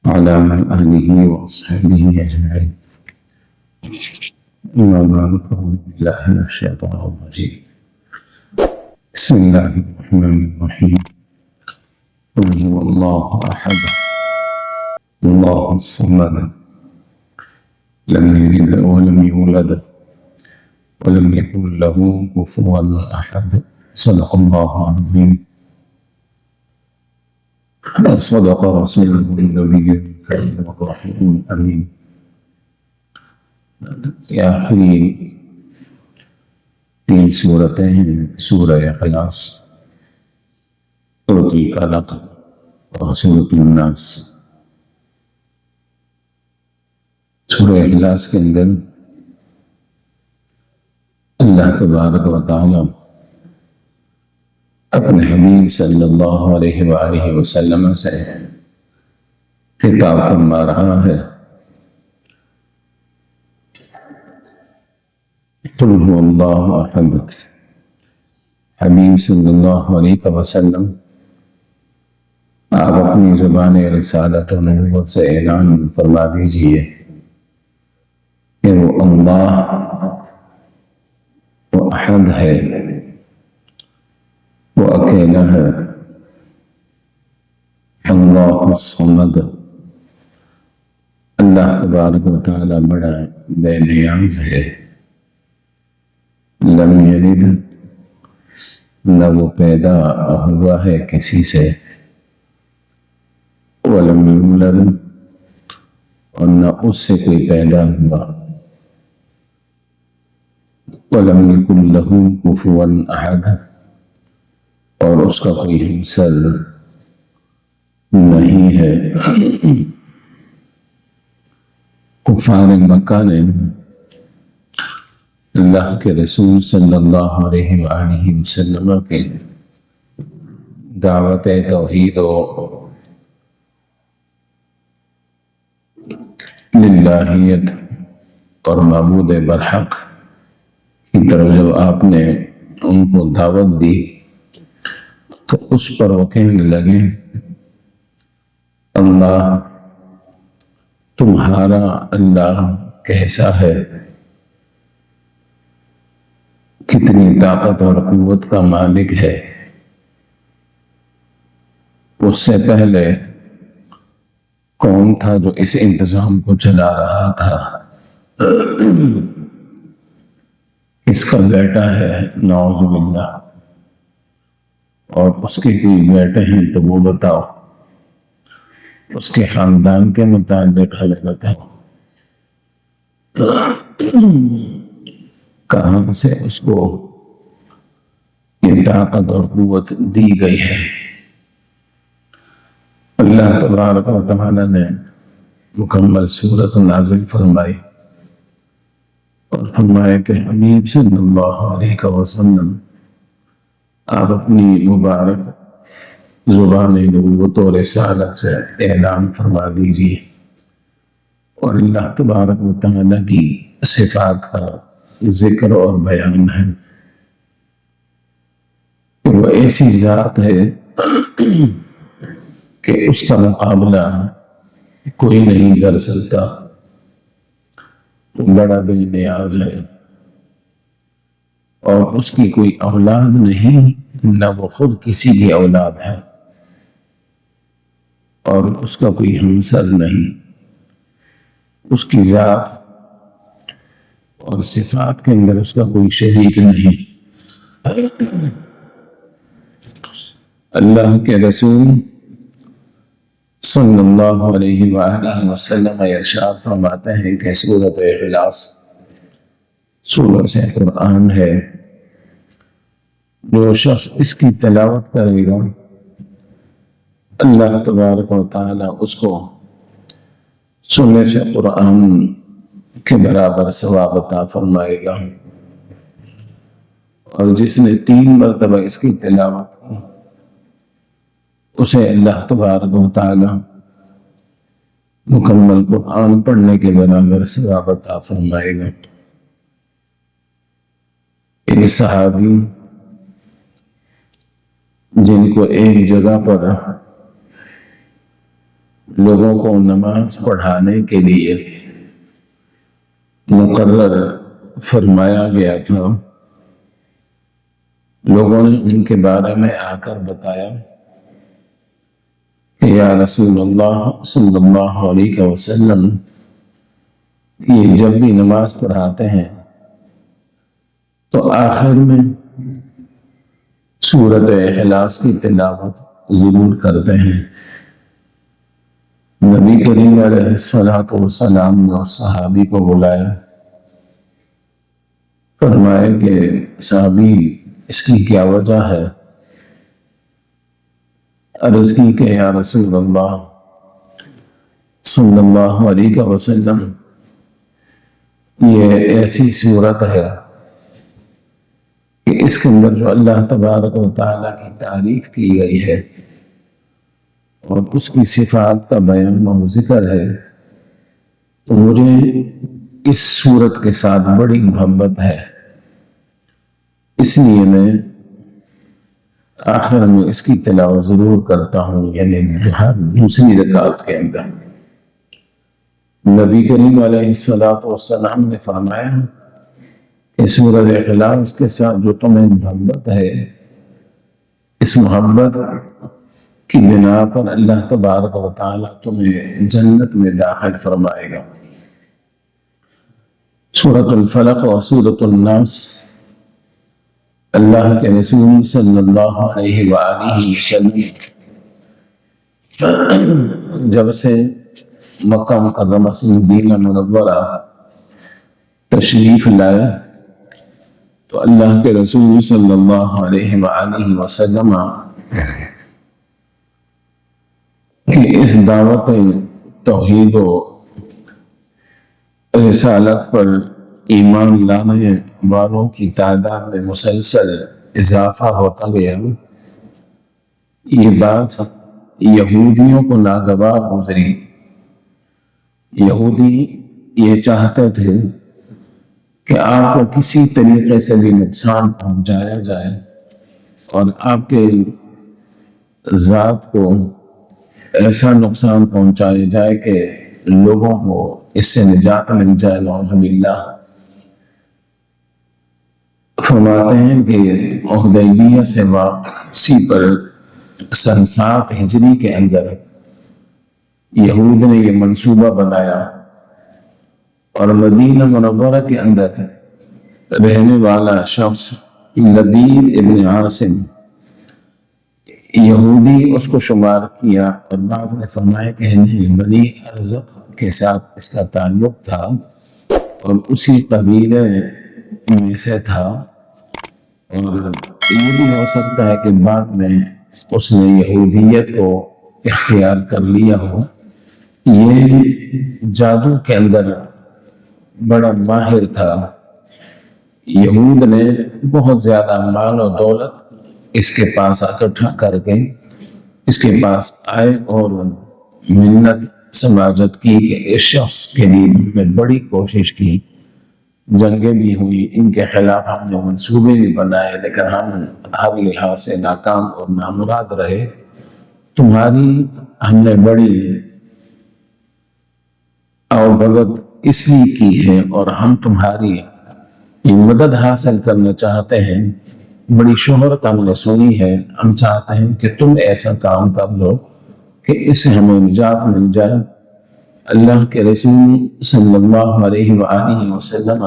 وعلى آله وأصحابه أجمعين. أما بعد فأعوذ بالله من الشيطان الرجيم. بسم الله الرحمن الرحيم. قل هو الله أحد الله الصمد لم يلد ولم يولد ولم يكن له كفوا أحد. صدق الله العظيم. صدق رسوله النبي الكريم الرحيم الأمين. يا آخری 3 سورتیں ہیں سورہ اخلاص، سورۃ الفلق اور سورۃ الناس۔ سورہ اخلاص کے اندر اللہ تبارک و تعالی اپنے حبیب صلی اللہ علیہ وآلہ وسلم سے خطاب فرما رہا ہے۔ قل هو اللہ احد، حبیب صلی اللہ علیہ وسلم آپ اپنی زبان رسالت و نبوت سے اعلان فرما دیجئے کہ وہ اللہ وہ احد ہے، وہ اکیلا ہے، اللہ الصمد، اللہ تبارک و تعالی بڑا بے نیاز ہے، لم یلد، نہ وہ پیدا ہوا ہے کسی سے، ولم یولد، اور نہ اس سے کوئی پیدا ہوا، ولم یکن لہ کفوا احد، اور اس کا کوئی ہمسر نہیں ہے۔ کفار مکہ نے اللہ کے رسول صلی اللہ علیہ وآلہ وسلم کے دعوت توحید و للہیت اور معبود برحق کی طرف جب آپ نے ان کو دعوت دی تو اس پر وہ کہنے لگے اللہ تمہارا اللہ کیسا ہے، کتنی طاقت اور قوت کا مالک ہے۔ اس سے پہلے کون تھا جو اس انتظام کو چلا رہا تھا؟ اس کا بیٹا ہے نعوذ باللہ، اور اس کے کوئی بیٹے ہیں تو وہ بتاؤ، اس کے خاندان کے متعلق ہمیں بتاؤ، کہاں سے اس کو یہ طاقت اور قوت دی گئی ہے؟ اللہ تبارک و تعالی نے مکمل سورت نازل فرمائی اور فرمایا کہ حبیب صلی اللہ علیہ وسلم آپ اپنی مبارک زبان نبوت و رسالت سے اعلان فرما دیجیے، اور اللہ تبارک و تعالی کی صفات کا ذکر اور بیان ہے کہ وہ ایسی ذات ہے کہ اس کا مقابلہ کوئی نہیں کر سکتا، بڑا بے نیاز ہے، اور اس کی کوئی اولاد نہیں، نہ وہ خود کسی کی اولاد ہے، اور اس کا کوئی ہمسر نہیں۔ اس کی ذات اور صفات کے اندر اس کا کوئی شریک نہیں۔ اللہ کے رسول صلی اللہ علیہ وآلہ وسلم ارشاد فرماتے ہیں کہ سورۃ اخلاص سورہ سے قرآن ہے، جو شخص اس کی تلاوت کرے گا اللہ تبارک و تعالی اس کو سورہ سے قرآن کے برابر ثواب عطا فرمائے گا، اور جس نے 3 مرتبہ اس کی تلاوت کی اسے اللہ تبارک و تعالی مکمل قرآن پڑھنے کے برابر ثواب عطا فرمائے گا۔ ایک صحابی جن کو ایک جگہ پر لوگوں کو نماز پڑھانے کے لیے مقرر فرمایا گیا تھا، لوگوں نے ان کے بارے میں آ کر بتایا کہ یا رسول اللہ صلی اللہ علیہ وسلم، یہ جب بھی نماز پڑھاتے ہیں تو آخر میں سورۃ اخلاص کی تلاوت ضرور کرتے ہیں۔ نبی کریم علیہ الصلوۃ والسلام نے اس صحابی کو بلایا، فرمایا کہ صحابی اس کی کیا وجہ ہے؟ عرض کی کہ یا رسول اللہ صلی اللہ علیہ وسلم، یہ ایسی صورت ہے کہ اس کے اندر جو اللہ تبارک و تعالیٰ کی تعریف کی گئی ہے اور اس کی صفات کا بیان اور ذکر ہے، تو مجھے اس صورت کے ساتھ بڑی محبت ہے، اس لیے میں آخر میں اس کی تلاوت ضرور کرتا ہوں، یعنی دوسری رکعت کے اندر۔ نبی کریم علیہ الصلوۃ والسلام نے فرمایا کہ سورۃ اخلاص کے ساتھ جو تمہیں محبت ہے، اس محبت کی بنا پر اللہ تبارک و تعالیٰ تمہیں جنت میں داخل فرمائے گا۔ سورۃ الفلق اور سورۃ الناس اللہ کے رسول صلی اللہ علیہ وآلہ وسلم جب سے مکہ مکرمہ سے مدینہ منورہ تشریف لایا تو اللہ کے رسول صلی اللہ علیہ وآلہ وسلم کی اس دعوت توحید و رسالت پر ایمان لانے والوں کی تعداد میں مسلسل اضافہ ہوتا گیا۔ یہ بات یہودیوں کو ناگوار گزری۔ یہودی یہ چاہتے تھے کہ آپ کو کسی طریقے سے بھی نقصان پہنچایا جائے اور آپ کے ذات کو ایسا نقصان پہنچایا جائے کہ لوگوں کو اس سے نجات مل جائے، نعوذ باللہ۔ فرماتے ہیں کہ حدیبیہ سے واپسی پر سن 7 ہجری کے اندر یہود نے یہ منصوبہ بنایا اور مدینہ منورہ کے اندر رہنے والا شخص لبید ابن عاصم یہودی اس کو شمار کیا، اور بعض نے فرمایا کہ انہیں بنی ارزق کے ساتھ اس کا تعلق تھا اور اسی قبیلے میں سے تھا، اور یہ بھی ہو سکتا ہے کہ بعد میں اس نے یہودیت کو اختیار کر لیا ہو۔ یہ جادو کے اندر بڑا ماہر تھا۔ یہود نے بہت زیادہ مال و دولت اس کے پاس اکٹھا کر کے اس کے پاس آئے اور منت سماجت کی کہ اس شخص کے لیے ہم نے بڑی کوشش کی، جنگیں بھی ہوئی، ان کے خلاف ہم نے منصوبے بھی بنائے، لیکن ہم ہر لحاظ سے ناکام اور نامراد رہے۔ تمہاری ہم نے بڑی اور بھگت اس لیے کی ہے اور ہم تمہاری مدد حاصل کرنا چاہتے ہیں، بڑی شہرت ہم نے سنی ہے، ہم چاہتے ہیں کہ تم ایسا کام کر لو کہ اس سے ہمیں نجات مل جائے۔ اللہ کے رسول صلی اللہ علیہ وآلہ وسلم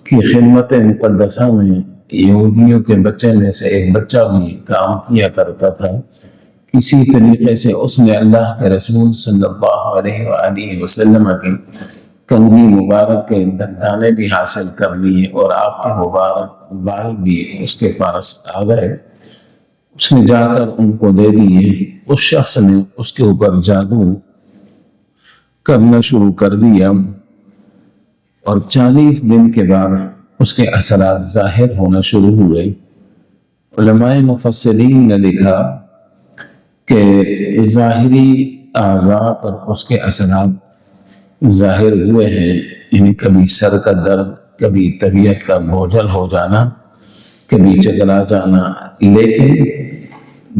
کی خدمت مقدسہ میں یہودیوں کے بچے میں سے ایک بچہ بھی کام کیا کرتا تھا۔ کسی طریقے سے اس نے اللہ کے رسول صلی اللہ علیہ وآلہ وسلم کی کنگھی مبارک کے دندانے بھی حاصل کر لیے اور آپ کے مبارک بال بھی اس کے پاس آ گئے۔ اس نے جا کر ان کو دے دیے۔ اس شخص نے اس کے اوپر جادو کرنا شروع کر دیا اور 40 دن کے بعد اس کے اثرات ظاہر ہونا شروع ہوئے۔ علماء مفسرین نے لکھا کہ ظاہری اعضاء پر اس کے اثرات ظاہر ہوئے ہیں، یعنی کبھی سر کا درد، کبھی طبیعت کا بوجھل ہو جانا، کبھی چکرا جانا، لیکن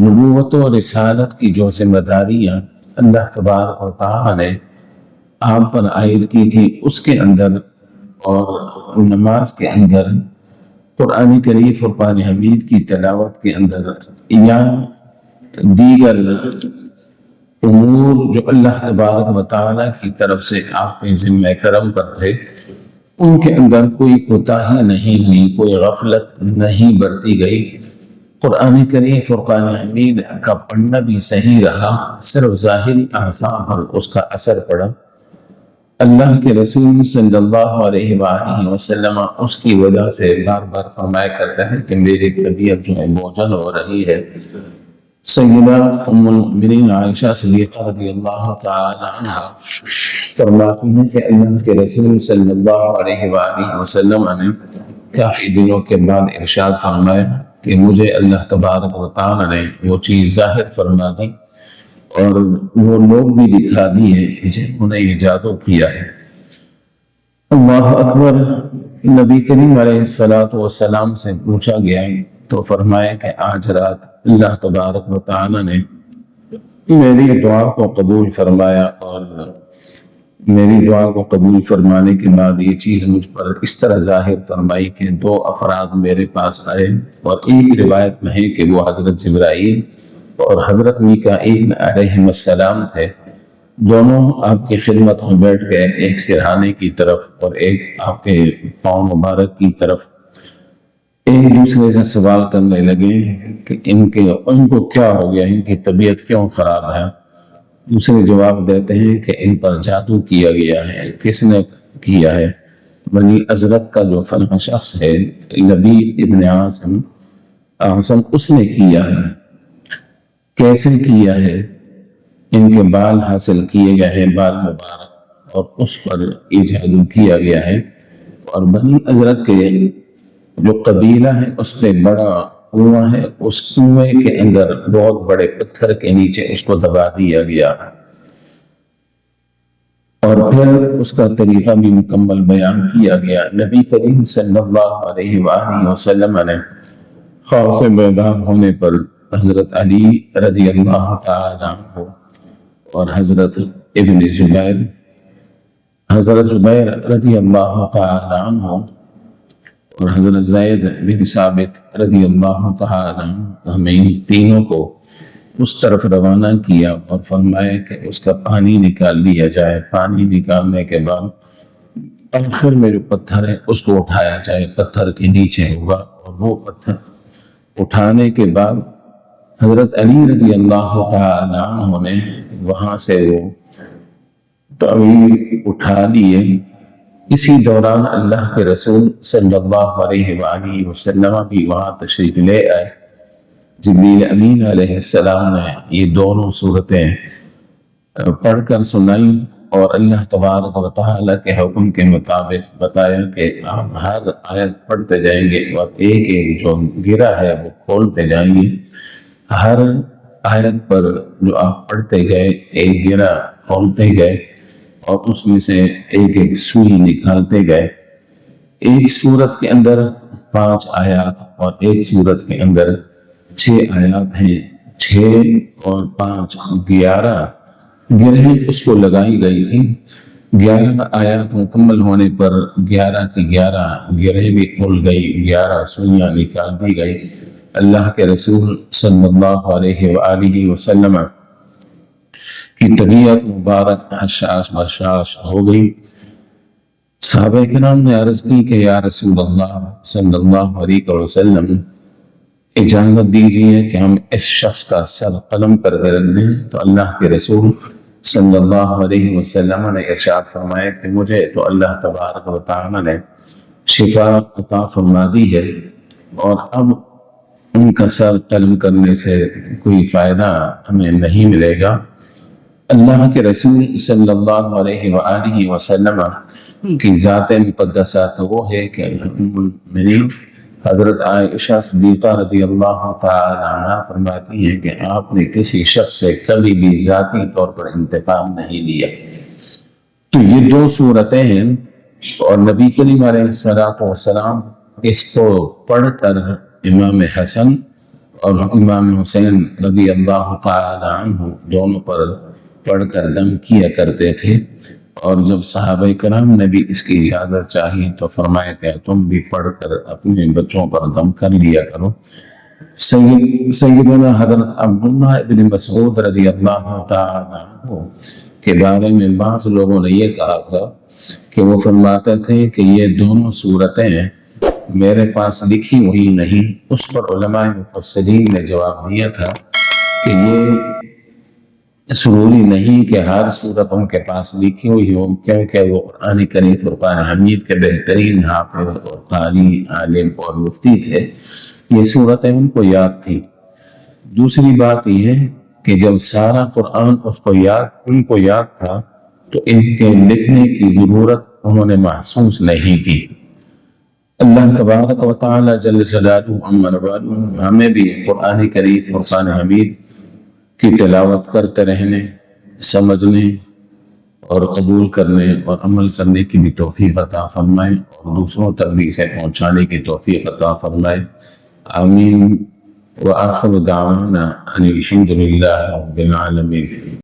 نبوت و رسالت کی جو ذمہ داریاں اللہ تبارک و تعالی نے آپ پر عائد کی تھی اس کے اندر اور نماز کے اندر قرآن کریم فرقان حمید کی تلاوت کے اندر یا دیگر امور جو اللہ تبارک و تعالی کی طرف سے آپ کے ذمہ کرم پر تھے ان کے اندر کوئی کوتاہی نہیں ہوئی، کوئی غفلت نہیں برتی گئی۔ قرآن کریم فرقان حمید کا پڑھنا بھی صحیح رہا، صرف ظاہری اعضاء پر اس کا اثر پڑا۔ اللہ کے رسول صلی اللہ علیہ وآلہ وسلم اس کی وجہ سے بار بار فرمایا کرتے ہیں کہ میری طبیعت جو ہے بوجھل ہو رہی ہے۔ سیدہ ام المؤمنین عائشہ صدیقہ رضی اللہ تعالی عنہ فرماتی ہیں کہ اللہ کے رسول صلی اللہ علیہ وآلہ وسلم نے کافی دنوں کے بعد ارشاد فرمایا کہ مجھے اللہ تبارک و تعالی نے وہ چیز ظاہر فرما دی اور وہ لوگ بھی دکھا دیے جنہوں نے یہ جادو کیا ہے۔ اللہ اکبر۔ نبی کریم علیہ السلام سے پوچھا گیا تو فرمایا کہ آج رات اللہ تبارک و تعالی نے میری دعا کو قبول فرمایا اور میری دعا کو قبول فرمانے کے بعد یہ چیز مجھ پر اس طرح ظاہر فرمائی کہ 2 افراد میرے پاس آئے اور ایک روایت میں ہے کہ وہ حضرت جبرائیل اور حضرت میکائیل علیہ السلام تھے۔ دونوں آپ کی خدمت میں بیٹھ گئے، ایک سرہانے کی طرف اور ایک آپ کے پاؤں مبارک کی طرف۔ ایک دوسرے سے سوال کرنے لگے کہ ان کو کیا ہو گیا، ان کی طبیعت کیوں خراب ہے۔ دوسرے جواب دیتے ہیں کہ ان پر جادو کیا گیا ہے۔ کس نے کیا ہے؟ بنی ازرق کا جو فلاں شخص ہے لبید ابن عاصم اس نے کیا ہے۔ کیسے کیا ہے؟ ان کے بال حاصل کیے گئے ہیں، بال مبارک، اور اس پر یہ جادو کیا گیا ہے۔ اور بنی ازرق کے جو قبیلہ ہے اس پہ بڑا کنواں ہے، اس کنویں کے اندر بہت بڑے پتھر کے نیچے اس کو دبا دیا گیا ہے۔ اور پھر اس کا طریقہ بھی مکمل بیان کیا گیا۔ نبی کریم صلی اللہ علیہ وآلہ وسلم نے خواب سے بیدار ہونے پر حضرت علی رضی اللہ تعالی عنہ اور حضرت زبیر رضی اللہ تعالی عنہ اور حضرت زید بن ثابت رضی اللہ تعالی عنہ ہمیں ان تینوں کو اس طرف روانہ کیا اور فرمایا کہ اس کا پانی نکال لیا جائے۔ پانی نکالنے کے بعد آخر میں جو پتھر ہے اس کو اٹھایا جائے، پتھر کے نیچے ہوگا، اور وہ پتھر اٹھانے کے بعد حضرت علی رضی اللہ تعالی عنہ نے وہاں سے وہ تعویذ اٹھا لیے۔ اسی دوران اللہ کے رسول صلی اللہ علیہ وآلہ وسلم بھی وہاں تشریف لے آئے۔ جبریل امین علیہ السلام نے یہ دونوں صورتیں پڑھ کر سنائی اور اللہ تبارک و تعالی کے حکم کے مطابق بتایا کہ آپ ہر آیت پڑھتے جائیں گے اور ایک ایک جو گرہ ہے وہ کھولتے جائیں گے۔ ہر آیت پر جو آپ پڑھتے گئے ایک گرہ کھولتے گئے اور اس میں سے ایک ایک سوئی نکالتے گئے۔ ایک سورت کے اندر 5 آیات اور ایک سورت کے اندر 6 آیات ہیں۔ 6 اور 5 11 گرہیں اس کو لگائی گئی تھی۔ 11 آیات مکمل ہونے پر 11 کی 11 گرہیں بھی کھل گئی، 11 سوئیاں نکال دی گئی۔ اللہ کے رسول صلی اللہ علیہ وآلہ وسلم کی طبیعت مبارک حشاش بشاش ہو گئی۔ صحابہ کرام نے عرض کی کہ یا رسول اللہ صلی اللہ علیہ وسلم اجازت دیجیے کہ ہم اس شخص کا سر قلم کر کے رکھ دیں۔ تو اللہ کے رسول صلی اللہ علیہ وسلم نے ارشاد فرمایا کہ مجھے تو اللہ تبارک و تعالی نے شفا عطا فرما دی ہے اور اب ان کا سر قلم کرنے سے کوئی فائدہ ہمیں نہیں ملے گا۔ اللہ کے رسول صلی اللہ علیہ وآلہ وسلم کی ذات مقدسہ تو وہ ہے کہ المؤمنین حضرت عائشہ صدیقہ رضی اللہ تعالی عنہ فرماتی ہیں کہ آپ نے کسی شخص سے کبھی بھی ذاتی طور پر انتقام نہیں لیا۔ تو یہ 2 صورتیں ہیں اور نبی کریم علیہ السلام اس کو پڑھ کر امام حسن اور امام حسین رضی اللہ تعالی عنہ دونوں پر پڑھ کر دم کیا کرتے تھے، اور جب صحابہ کرام نے بھی اس کی اجازت چاہی تو فرمایا کہ تم بھی پڑھ کر اپنے بچوں پر دم کر لیا کرو۔ سیدنا حضرت عبداللہ ابن مسعود رضی اللہ تعالیٰ عنہ کے بارے میں بعض لوگوں نے یہ کہا تھا کہ وہ فرماتے تھے کہ یہ دونوں صورتیں میرے پاس لکھی ہوئی نہیں۔ اس پر علماء مفسرین نے جواب دیا تھا کہ یہ ضروری نہیں کہ ہر صورت ان کے پاس لکھی ہوئی ہو، کیونکہ وہ قرآن کریم فرقان حمید کے بہترین حافظ اور قاری، عالم اور مفتی تھے، یہ صورتیں ان کو یاد تھی۔ دوسری بات یہ ہے کہ جب سارا قرآن ان کو یاد تھا تو ان کے لکھنے کی ضرورت انہوں نے محسوس نہیں کی۔ اللہ تبارک و تعالی جل جلالہ ہمیں بھی قرآن کریم فرقان حمید کی تلاوت کرتے رہنے، سمجھنے اور قبول کرنے اور عمل کرنے کی بھی توفیق عطا فرمائے، اور دوسروں تک بھی اسے پہنچانے کی توفیق عطا فرمائے۔ آمین۔ وآخر دعوانا ان الحمد للہ رب العالمین۔